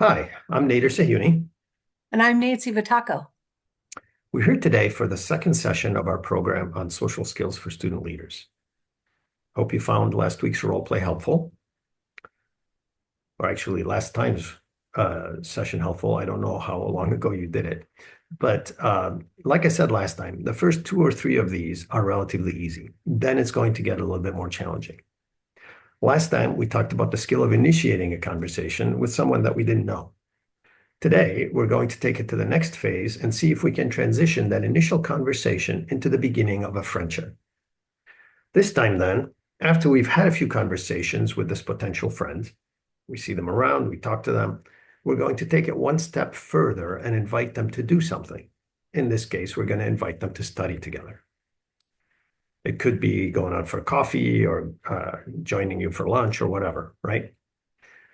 Hi, I'm Nader Sahuni. And I'm Nancy Vitaco. We're here today for the second session of our program on social skills for student leaders. Hope you found last week's role play helpful, or actually last time's session helpful. I don't know how long ago you did it, but like I said last time, the first two or three of these are relatively easy. Then it's going to get a little bit more challenging. Last time, we talked about the skill of initiating a conversation with someone that we didn't know. Today, we're going to take it to the next phase and see if we can transition that initial conversation into the beginning of a friendship. This time, then, after we've had a few conversations with this potential friend, we see them around, we talk to them, we're going to take it one step further and invite them to do something. In this case, we're going to invite them to study together. It could be going out for coffee or joining you for lunch or whatever, right?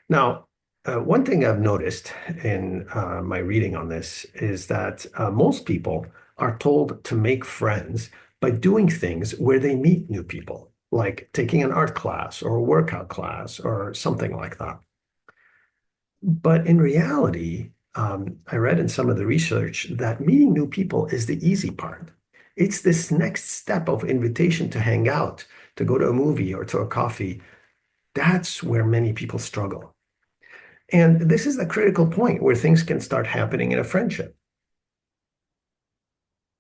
Now, one thing I've noticed in my reading on this is that most people are told to make friends by doing things where they meet new people, like taking an art class or a workout class or something like that. But in reality, I read in some of the research that meeting new people is the easy part. It's this next step of invitation to hang out, to go to a movie or to a coffee. That's where many people struggle. And this is the critical point where things can start happening in a friendship.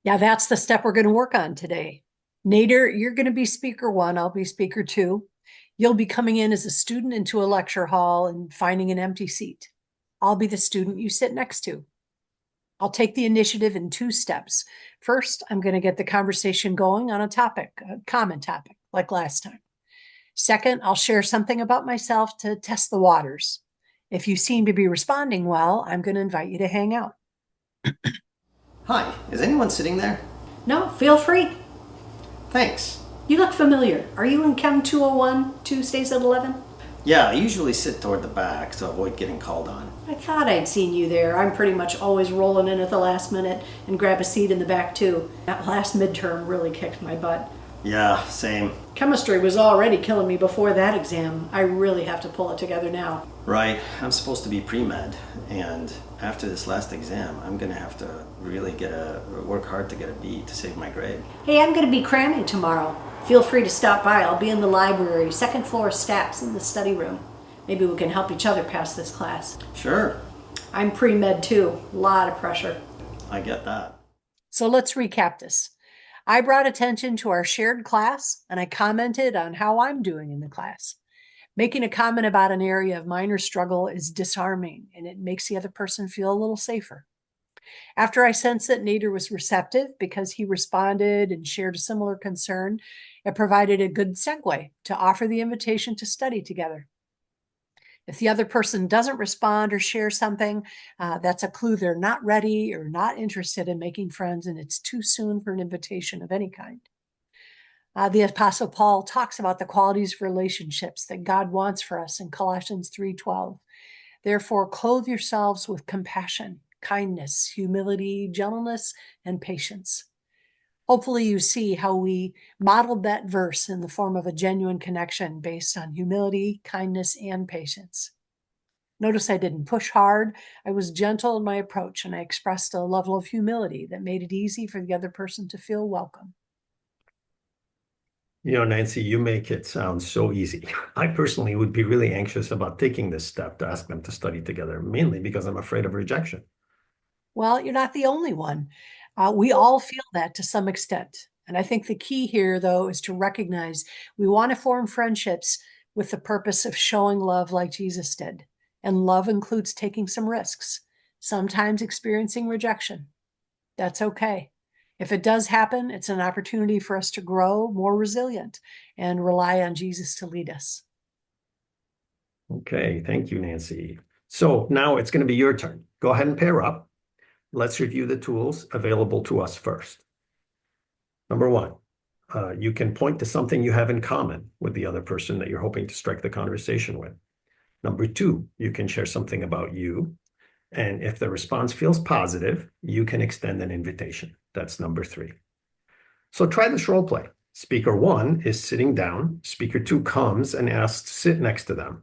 Yeah, that's the step we're going to work on today. Nader, you're going to be speaker one. I'll be speaker two. You'll be coming in as a student into a lecture hall and finding an empty seat. I'll be the student you sit next to. I'll take the initiative in two steps. First, I'm going to get the conversation going on a topic, a common topic, like last time. Second, I'll share something about myself to test the waters. If you seem to be responding well, I'm going to invite you to hang out. Hi, is anyone sitting there? No, feel free. Thanks. You look familiar. Are you in Chem 201, Tuesdays at 11? Yeah, I usually sit toward the back to avoid getting called on. I thought I'd seen you there. I'm pretty much always rolling in at the last minute and grab a seat in the back too. That last midterm really kicked my butt. Yeah, same. Chemistry was already killing me before that exam. I really have to pull it together now. Right. I'm supposed to be pre-med, and after this last exam, I'm gonna have to really work hard to get a B to save my grade. Hey, I'm going to be cramming tomorrow. Feel free to stop by. I'll be in the library, second floor stacks in the study room. Maybe we can help each other pass this class. Sure, I'm pre-med too. A lot of pressure. I get that. So let's recap this. I brought attention to our shared class and I commented on how I'm doing in the class. Making a comment about an area of minor struggle is disarming and it makes the other person feel a little safer. After I sensed that Nader was receptive because he responded and shared a similar concern, it provided a good segue to offer the invitation to study together. If the other person doesn't respond or share something, that's a clue they're not ready or not interested in making friends, and it's too soon for an invitation of any kind. The Apostle Paul talks about the qualities of relationships that God wants for us in Colossians 3:12. Therefore, clothe yourselves with compassion, kindness, humility, gentleness, and patience. Hopefully, you see how we modeled that verse in the form of a genuine connection based on humility, kindness, and patience. Notice I didn't push hard. I was gentle in my approach and I expressed a level of humility that made it easy for the other person to feel welcome. You know, Nancy, you make it sound so easy. I personally would be really anxious about taking this step to ask them to study together, mainly because I'm afraid of rejection. Well, you're not the only one. We all feel that to some extent. And I think the key here, though, is to recognize we want to form friendships with the purpose of showing love like Jesus did. And love includes taking some risks, sometimes experiencing rejection. That's okay. If it does happen, it's an opportunity for us to grow more resilient and rely on Jesus to lead us. Okay, thank you, Nancy. So now it's going to be your turn. Go ahead and pair up. Let's review the tools available to us first. Number one, you can point to something you have in common with the other person that you're hoping to strike the conversation with. Number two, you can share something about you. And if the response feels positive, you can extend an invitation. That's number three. So try this role play. Speaker one is sitting down. Speaker two comes and asks to sit next to them.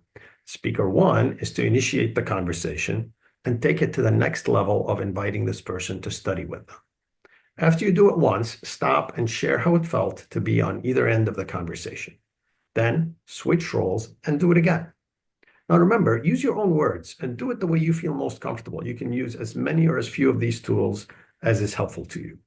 Speaker one is to initiate the conversation and take it to the next level of inviting this person to study with them. After you do it once, stop and share how it felt to be on either end of the conversation. Then switch roles and do it again. Now remember, use your own words and do it the way you feel most comfortable. You can use as many or as few of these tools as is helpful to you.